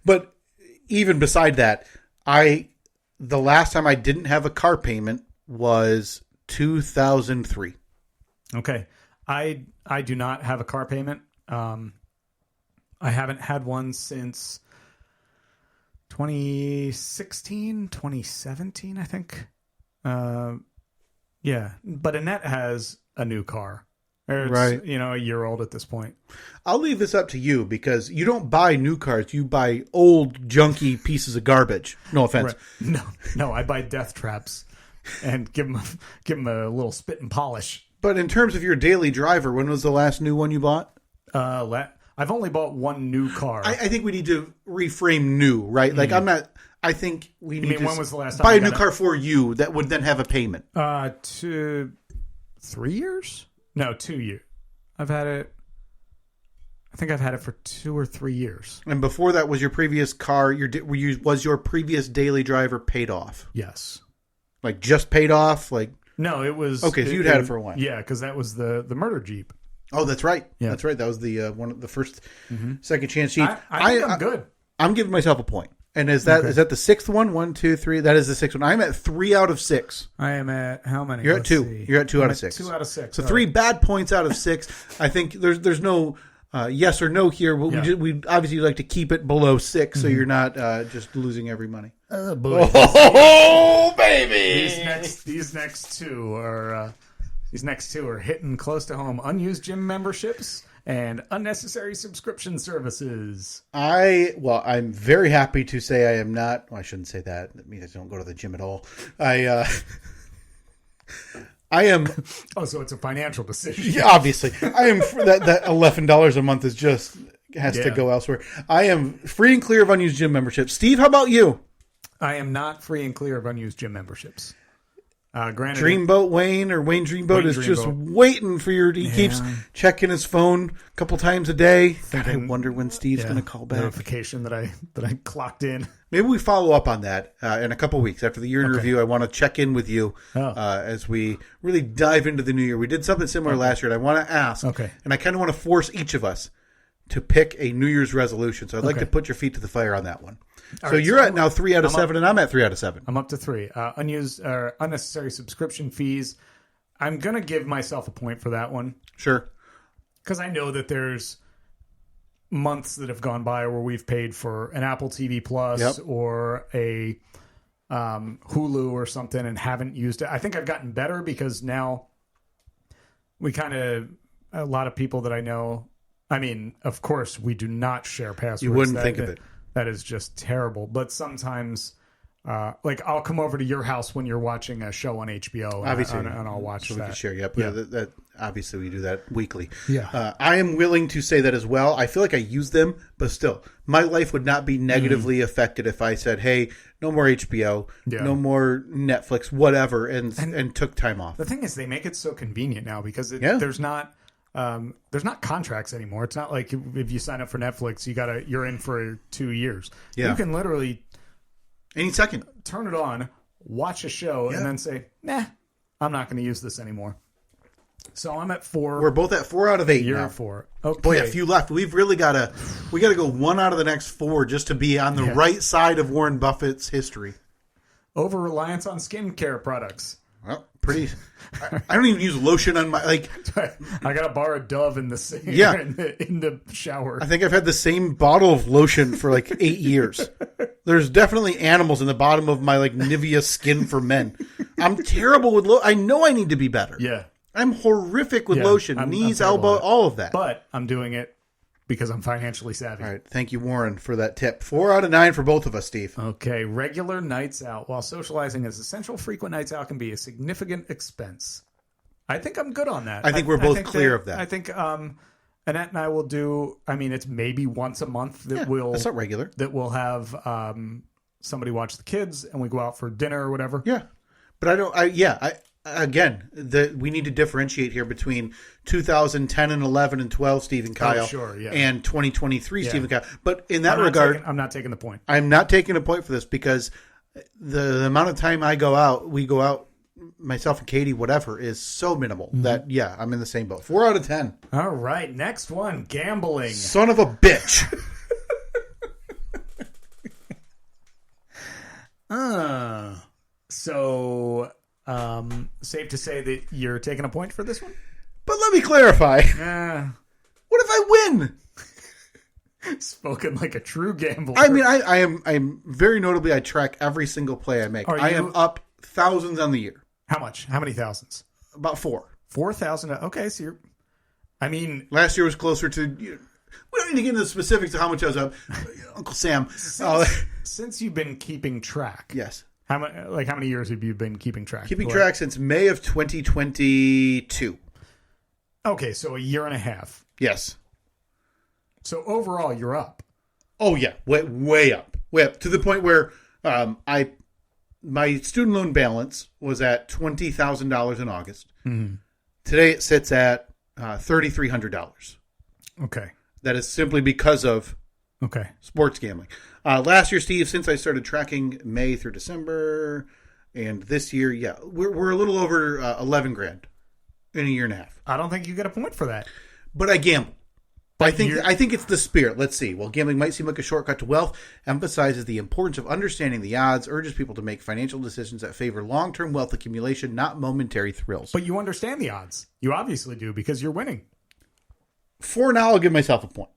But even beside that, the last time I didn't have a car payment was 2003. Okay. I do not have a car payment. I haven't had one since 2016, 2017, I think. Yeah. But Annette has a new car. It's, right. A year old at this point. I'll leave this up to you because you don't buy new cars. You buy old, junky pieces of garbage. No offense. Right. No, I buy death traps and give them a little spit and polish. But in terms of your daily driver, when was the last new one you bought? I've only bought one new car. I think we need to reframe new, right? Like I think we need to when was the last time buy a new car for you that would then have a payment. 3 years? No, 2 years. I think I've had it for 2 or 3 years. And before that, was your previous car? Was your previous daily driver paid off? Yes. Like just paid off? Like no, it was okay. So you'd had it for a while. Yeah, because that was the murder Jeep. Oh, that's right. Yeah. That's right. That was the one of the first second chance Jeep. I think I'm good. I'm giving myself a point. And is that the 6th one? 1, 2, 3. That is the 6th one. I'm at 3 out of 6. I am at how many? You're at 2. See. You're at 2 out of 6. 2 out of 6. So 3 bad points out of 6. I think there's no yes or no here. We obviously like to keep it below 6, so you're not just losing every money. Oh boy! Oh baby! These next two are hitting close to home. Unused gym memberships and unnecessary subscription services. I'm very happy to say I am not. Well, I shouldn't say that. That means I don't go to the gym at all. I am. Oh, so it's a financial decision. Yeah, obviously, I am. That $11 a month has to go elsewhere. I am free and clear of unused gym memberships. Steve, how about you? I am not free and clear of unused gym memberships. Granted, Dreamboat Wayne is just waiting for He keeps checking his phone a couple times a day. I wonder when Steve's going to call back. Notification that I clocked in. Maybe we follow up on that in a couple weeks after the year in review. I want to check in with you as we really dive into the new year. We did something similar last year, and I want to ask, and I kind of want to force each of us to pick a New Year's resolution. So I'd like to put your feet to the fire on that one. So you're at now 3 out of 7, and I'm at 3 out of 7. I'm up to 3. Unused unnecessary subscription fees. I'm going to give myself a point for that one. Sure. Because I know that there's months that have gone by where we've paid for an Apple TV Plus or a Hulu or something and haven't used it. I think I've gotten better because now a lot of people that I know, I mean, of course, we do not share passwords. You wouldn't think of it. That is just terrible. But sometimes, I'll come over to your house when you're watching a show on HBO, and I'll watch that. We can share. Yep. Yeah. That obviously we do that weekly. Yeah. I am willing to say that as well. I feel like I use them, but still, my life would not be negatively affected if I said, "Hey, no more HBO, no more Netflix, whatever," and took time off. The thing is, they make it so convenient now because there's not contracts anymore. It's not like if you sign up for Netflix, you're in for 2 years. You can literally any second turn it on, watch a show, and then say, "Nah, I'm not going to use this anymore." So I'm at 4. We're both at 4 out of 8. You're now. at 4. Okay. Boy, a few left. We've really got to go 1 out of the next 4 just to be on the right side of Warren Buffett's history. Over reliance on skincare products. Well, pretty. I don't even use lotion on my I gotta borrow Dove in the sink. In the shower. I think I've had the same bottle of lotion for 8 years. There's definitely animals in the bottom of my Nivea Skin for Men. I'm terrible with I know I need to be better. Yeah, I'm horrific with lotion, knees, elbow, all of that. But I'm doing it because I'm financially savvy. All right. Thank you, Warren, for that tip. 4 out of 9 for both of us, Steve. Okay. Regular nights out. While socializing is essential, frequent nights out can be a significant expense. I think I'm good on that. I think we're both clear of that. I think Annette and I will do, it's maybe once a month that that's not regular. That we'll have somebody watch the kids and we go out for dinner or whatever. Yeah. But we need to differentiate here between 2010 and 11 and 12 Steve and Kyle and 2023 Steve and Kyle. But in that regard, I'm not taking the point. I'm not taking a point for this because the amount of time we go out, myself and Katie, whatever, is so minimal that, I'm in the same boat. 4 out of 10. All right. Next one, gambling. Son of a bitch. So... safe to say that you're taking a point for this one? But let me clarify. What if I win? Spoken like a true gambler. I'm very notably, I track every single play I make. I am up thousands on the year. How much? How many thousands? About 4. 4,000. Okay, so last year was closer to... we don't need to get into the specifics of how much I was up. Uncle Sam. Since you've been keeping track. Yes. How many years have you been keeping track? Keeping track since May of 2022. Okay, so a year and a half. Yes. So overall, you're up. Oh yeah, way up, to the point where my student loan balance was at $20,000 in August. Mm-hmm. Today it sits at $3,300. Okay. That is simply because of sports gambling. Last year, Steve, since I started tracking May through December, and this year, we're a little over $11,000 in a year and a half. I don't think you get a point for that. But I gamble. I think it's the spirit. Let's see. While gambling might seem like a shortcut to wealth, emphasizes the importance of understanding the odds, urges people to make financial decisions that favor long-term wealth accumulation, not momentary thrills. But you understand the odds. You obviously do because you're winning. For now, I'll give myself a point.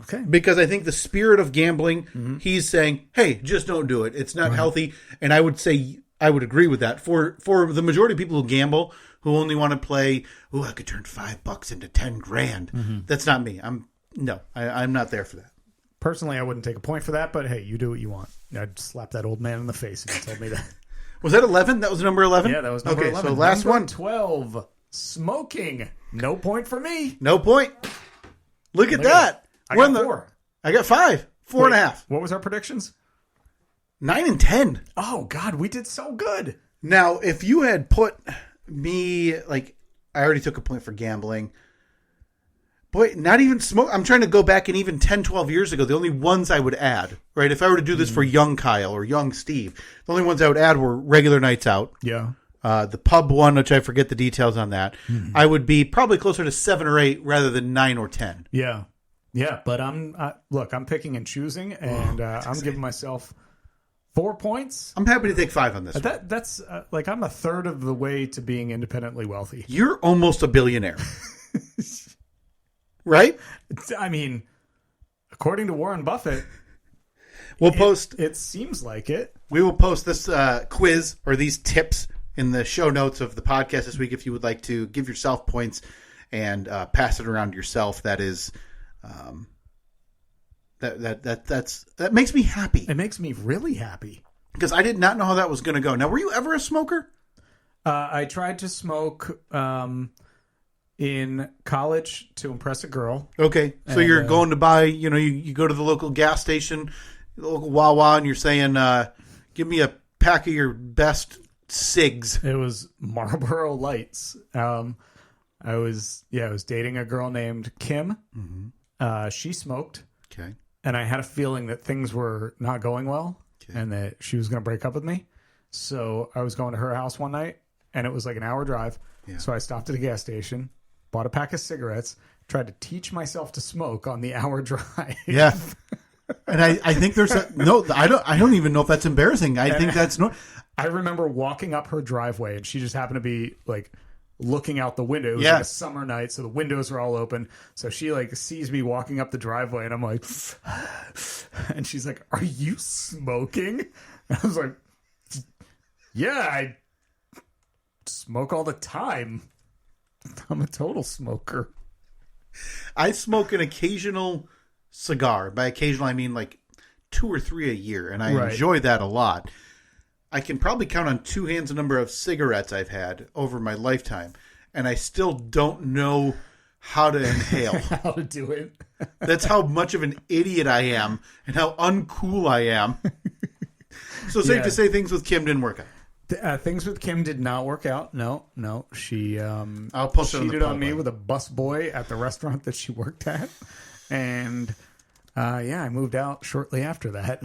Okay. Because I think the spirit of gambling, he's saying, hey, just don't do it. It's not healthy. And I would say, I would agree with that. For the majority of people who gamble, who only want to play, I could turn $5 into 10 grand. Mm-hmm. That's not me. I'm not there for that. Personally, I wouldn't take a point for that, but hey, you do what you want. I'd slap that old man in the face if he told me that. Was that 11? That was number 11? Yeah, that was number 11. So last number one. 12. Smoking. No point for me. No point. Look at that. I got 4. I got 5. 4.5. What was our predictions? 9 and 10. Oh, God, we did so good. Now, if you had put me, like, I already took a point for gambling. Boy, not even smoke. I'm trying to go back, and even 10, 12 years ago, the only ones I would add, right? If I were to do this for young Kyle or young Steve, the only ones I would add were regular nights out. Yeah. The pub one, which I forget the details on that. Mm-hmm. I would be probably closer to 7 or 8 rather than 9 or 10. Yeah. Yeah, but I'm picking and choosing, and I'm giving myself 4 points. I'm happy to take 5 on this. That's like I'm a third of the way to being independently wealthy. You're almost a billionaire. Right? I mean, according to Warren Buffett, it seems like it. We will post this quiz or these tips in the show notes of the podcast this week if you would like to give yourself points and pass it around yourself. That is that makes me happy. It makes me really happy. Because I did not know how that was going to go. Now, were you ever a smoker? I tried to smoke in college to impress a girl. Okay. So you're going to buy, you go to the local gas station, the local Wawa, and you're saying, give me a pack of your best cigs. It was Marlboro Lights. I was dating a girl named Kim. Mm-hmm. She smoked. Okay. And I had a feeling that things were not going well and that she was going to break up with me. So I was going to her house one night, and it was like an hour drive. Yeah. So I stopped at a gas station, bought a pack of cigarettes, tried to teach myself to smoke on the hour drive. Yeah. And I think there's I don't even know if that's embarrassing. I think that's I remember walking up her driveway, and she just happened to be like looking out the window. It was like a summer night, so the windows are all open. So she like sees me walking up the driveway, and I'm like, and she's like, "Are you smoking?" And I was like, "Yeah, I smoke all the time. I'm a total smoker." I smoke an occasional cigar. By occasional, I mean like 2 or 3 a year, and I enjoy that a lot. I can probably count on 2 hands the number of cigarettes I've had over my lifetime, and I still don't know how to inhale. How to do it. That's how much of an idiot I am and how uncool I am. So safe to say things with Kim didn't work out. Things with Kim did not work out. No. She I'll post cheated on me with a busboy at the restaurant that she worked at. And I moved out shortly after that.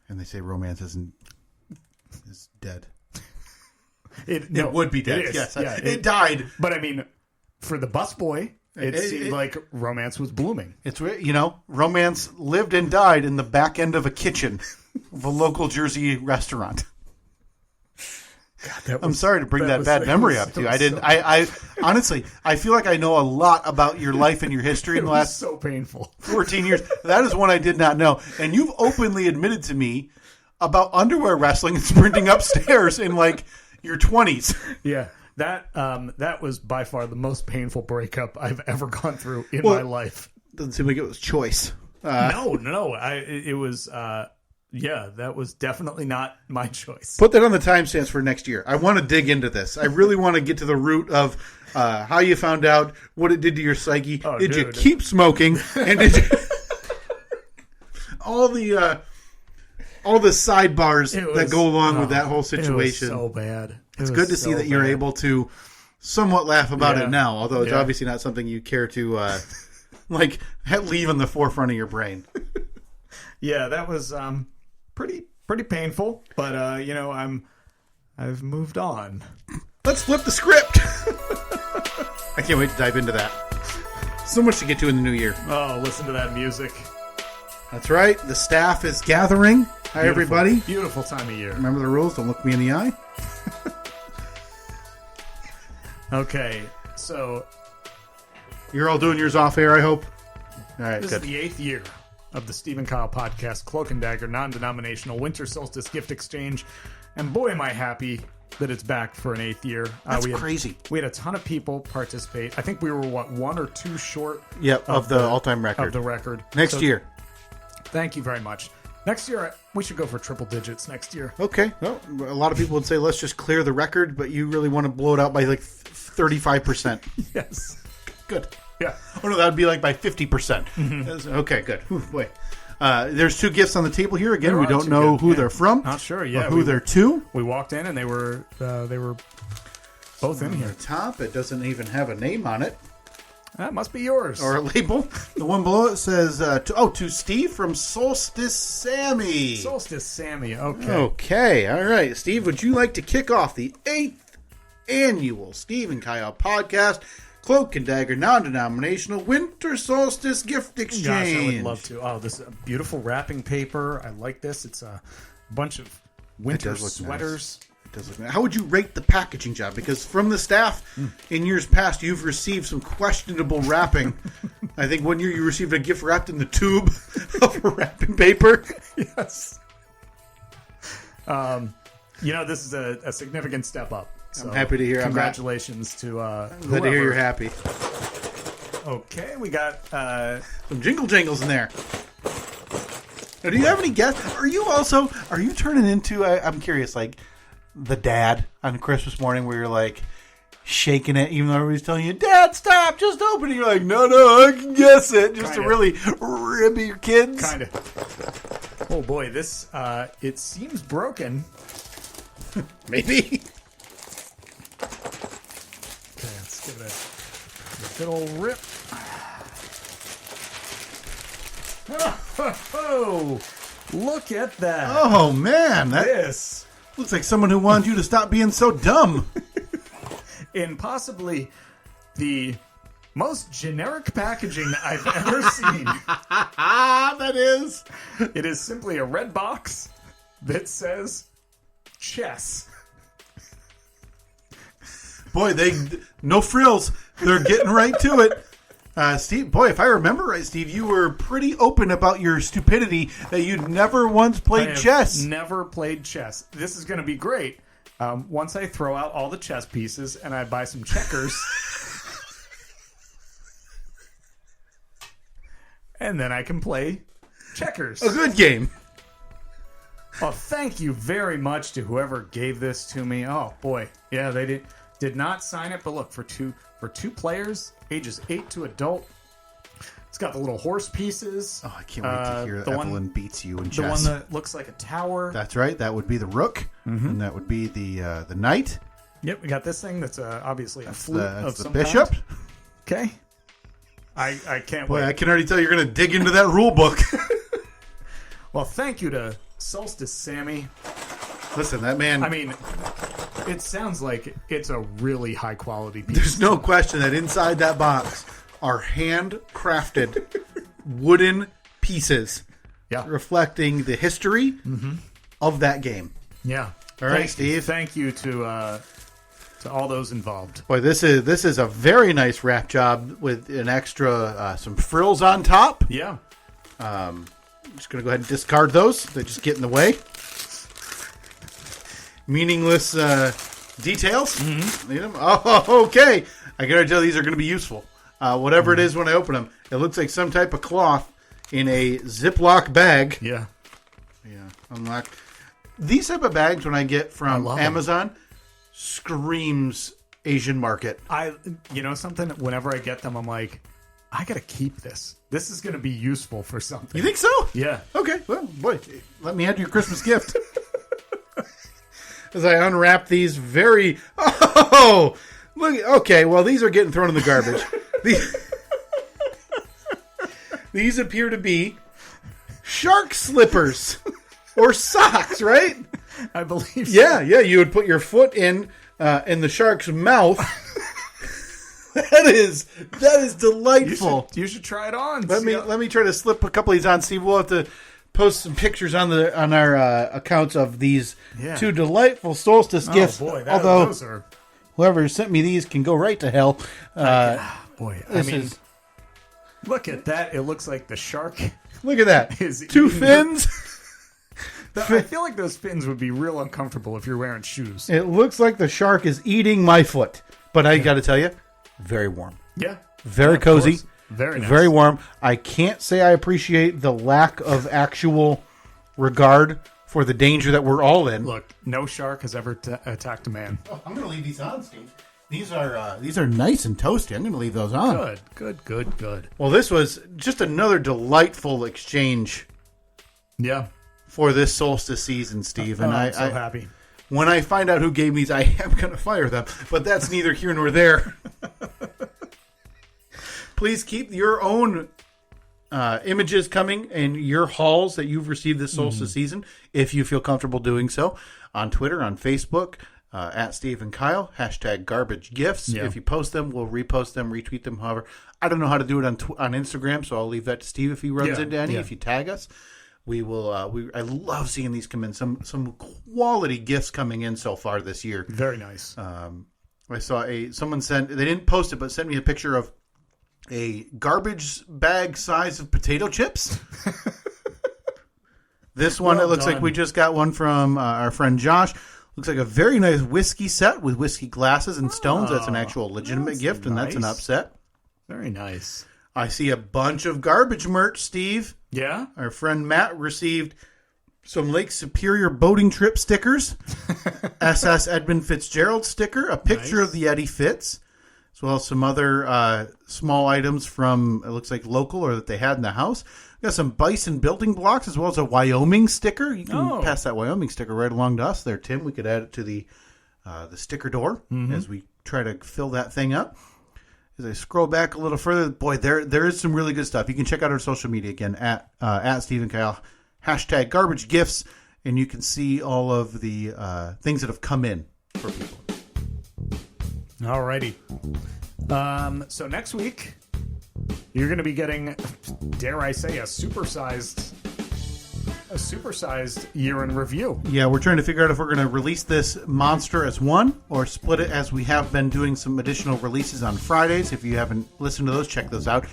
And they say romance is dead. It would be dead. Yes, yeah, it died. But I mean, for the busboy, it seemed like romance was blooming. It's romance lived and died in the back end of a kitchen of a local Jersey restaurant. God, I'm sorry to bring that bad memory up to you. I honestly, I feel like I know a lot about your life and your history in the last so painful 14 years. That is one I did not know. And you've openly admitted to me about underwear wrestling and sprinting upstairs in like your 20s. Yeah. That was by far the most painful breakup I've ever gone through in my life. Doesn't seem like it was choice. No. It was that was definitely not my choice. Put that on the timestamps for next year. I want to dig into this. I really want to get to the root of how you found out, what it did to your psyche. Did you keep smoking? And did you... all the sidebars that go along with that whole situation. It was so bad. It's good to see that you're able to somewhat laugh about it now, although it's obviously not something you care to leave in the forefront of your brain. Yeah, that was pretty painful, but I've moved on. Let's flip the script. I can't wait to dive into that. So much to get to in the new year. Oh, listen to that music. That's right. The staff is gathering. Hi, everybody. Beautiful time of year. Remember the rules. Don't look me in the eye. Okay, so you're all doing yours off air, I hope. All right, this is the 8th year of the Steve and Kyle podcast, Cloak and Dagger, non-denominational winter solstice gift exchange, and boy, am I happy that it's back for an 8th year. That's crazy. We had a ton of people participate. I think we were, 1 or 2 short of the all-time record. Of the record. Next year. Thank you very much. Next year, we should go for triple digits next year. Okay. Well, a lot of people would say, let's just clear the record, but you really want to blow it out by like 35%. Yes. Good. Yeah. Oh, no, that would be like by 50%. Mm-hmm. Okay, good. Whew, boy. There's 2 gifts on the table here. Again, we don't two know gifts. who they're from. Not sure. Or Yeah. who they're to. We walked in and they were both in here. The top, it doesn't even have a name on it. That must be yours. Or a label. The one below it says, to Steve from Solstice Sammy. Solstice Sammy, okay. Okay, all right. Steve, would you like to kick off the 8th annual Steve and Kyle podcast, Cloak and Dagger non-denominational Winter Solstice Gift Exchange? Gosh, I would love to. Oh, this is a beautiful wrapping paper. I like this. It's a bunch of winter sweaters. Nice. How would you rate the packaging job? Because from the staff, in years past, you've received some questionable wrapping. I think one year you received a gift wrapped in the tube of wrapping paper. Yes. This is a significant step up. So I'm happy to hear. Congratulations to glad to hear you're happy. Okay, we got some jingle jangles in there. Now, do you have any guess? Are you turning into? I'm curious, like the dad on Christmas morning where you're like shaking it, even though everybody's telling you, "Dad, stop! Just open it." You're like, "No, I can guess it," just to really rib your kids. Kind of. Oh boy, this it seems broken. Maybe. Okay, let's give it a good old rip. Oh, look at that! Oh man, this looks like someone who wanted you to stop being so dumb. In possibly the most generic packaging I've ever seen. That is. It is simply a red box that says chess. Boy, no frills. They're getting right to it. Steve, boy, if I remember right, Steve, you were pretty open about your stupidity that you'd never once played chess. Never played chess. This is going to be great. Once I throw out all the chess pieces and I buy some checkers, and then I can play checkers. A good game. Well, thank you very much to whoever gave this to me. Oh boy, yeah, they did not sign it, but look, for two players, ages 8 to adult. It's got the little horse pieces. Oh, I can't wait to hear Evelyn beats you in chess. The one that looks like a tower. That's right. That would be the rook, and that would be the knight. Yep, we got this thing that's obviously a flute of some bishop. kind. Okay. I can't wait. Boy, I can already tell you're going to dig into that rule book. Well, thank you to Solstice Sammy. Listen, that man... I mean, it sounds like it's a really high-quality piece. There's no question that inside that box are handcrafted wooden pieces reflecting the history of that game. Yeah. All right, Steve. Thank you to all those involved. Boy, this is a very nice wrap job with an extra some frills on top. Yeah. I'm just going to go ahead and discard those. They just get in the way. Meaningless details. Need them? Oh, okay. I can already tell these are going to be useful. Whatever it is when I open them, it looks like some type of cloth in a Ziploc bag. Yeah. Yeah. Unlock. These type of bags, when I get from Amazon, screams Asian market. Something, whenever I get them, I'm like, I got to keep this. This is going to be useful for something. You think so? Yeah. Okay. Well, boy, let me add your Christmas gift. As I unwrap these very... Oh! Look. Okay, well, these are getting thrown in the garbage. These appear to be shark slippers. Or socks, right? I believe so. Yeah, you would put your foot in the shark's mouth. That is delightful. You should try it on. Let me try to slip a couple of these on, Steve. We'll have to post some pictures on our accounts of these two delightful solstice gifts. Boy, although those are... whoever sent me these can go right to hell. Look at that. It looks like the shark. Look at that. Is two fins. I feel like those fins would be real uncomfortable if you're wearing shoes. It looks like the shark is eating my foot. But I got to tell you, very warm. Yeah. Very cozy. Very nice. Very warm. I can't say I appreciate the lack of actual regard for the danger that we're all in. Look, no shark has ever attacked a man. Oh, I'm going to leave these on, Steve. These are nice and toasty. I'm going to leave those on. Good. Well, this was just another delightful exchange. Yeah. For this solstice season, Steve. And I'm so happy. When I find out who gave these, I am going to fire them. But that's neither here nor there. Please keep your own images coming and your hauls that you've received this solstice season, if you feel comfortable doing so, on Twitter, on Facebook, at Steve and Kyle, #GarbageGifts. Yeah. If you post them, we'll repost them, retweet them, however. I don't know how to do it on Instagram, so I'll leave that to Steve if he runs into any. If you tag us, we will. I love seeing these come in. Some quality gifts coming in so far this year. Very nice. I saw someone sent. They didn't post it, but sent me a picture of a garbage bag size of potato chips. This one, it looks like we just got one from our friend Josh. Looks like a very nice whiskey set with whiskey glasses and stones. That's an actual legitimate gift, and that's an upset. Very nice. I see a bunch of garbage merch, Steve. Yeah? Our friend Matt received some Lake Superior boating trip stickers, SS Edmund Fitzgerald sticker, a picture of the Yeti Fitz, as well as some other small items from, it looks like local or that they had in the house. We got some bison building blocks as well as a Wyoming sticker. You can pass that Wyoming sticker right along to us there, Tim. We could add it to the sticker door as we try to fill that thing up. As I scroll back a little further, boy, there is some really good stuff. You can check out our social media again at Steve and Kyle, #GarbageGifts, and you can see all of the things that have come in for people. Alrighty. So next week, you're going to be getting, dare I say, a supersized year in review. Yeah, we're trying to figure out if we're going to release this monster as one or split it, as we have been doing some additional releases on Fridays. If you haven't listened to those, check those out.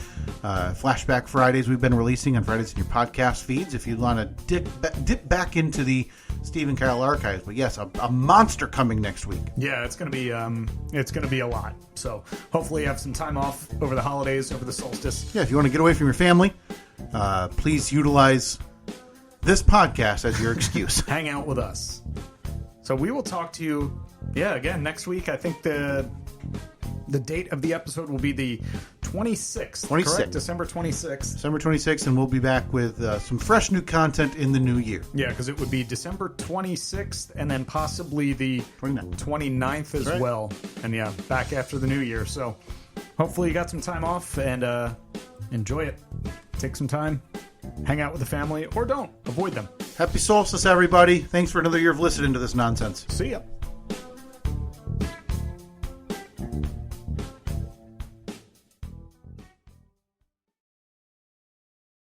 Flashback Fridays we've been releasing on Fridays in your podcast feeds if you want to dip back into the Steve and Kyle archives. But yes, a monster coming next week. Yeah, it's going to be a lot. So hopefully you have some time off over the holidays, over the solstice. Yeah, if you want to get away from your family, please utilize this podcast as your excuse. Hang out with us. So we will talk to you, again, next week. I think the date of the episode will be the 26th, correct? December 26th. December 26th, and we'll be back with some fresh new content in the new year. Yeah, because it would be December 26th and then possibly the 29th as well. And back after the new year. So hopefully you got some time off and enjoy it. Take some time. Hang out with the family, or don't. Avoid them. Happy solstice, everybody. Thanks for another year of listening to this nonsense. See ya.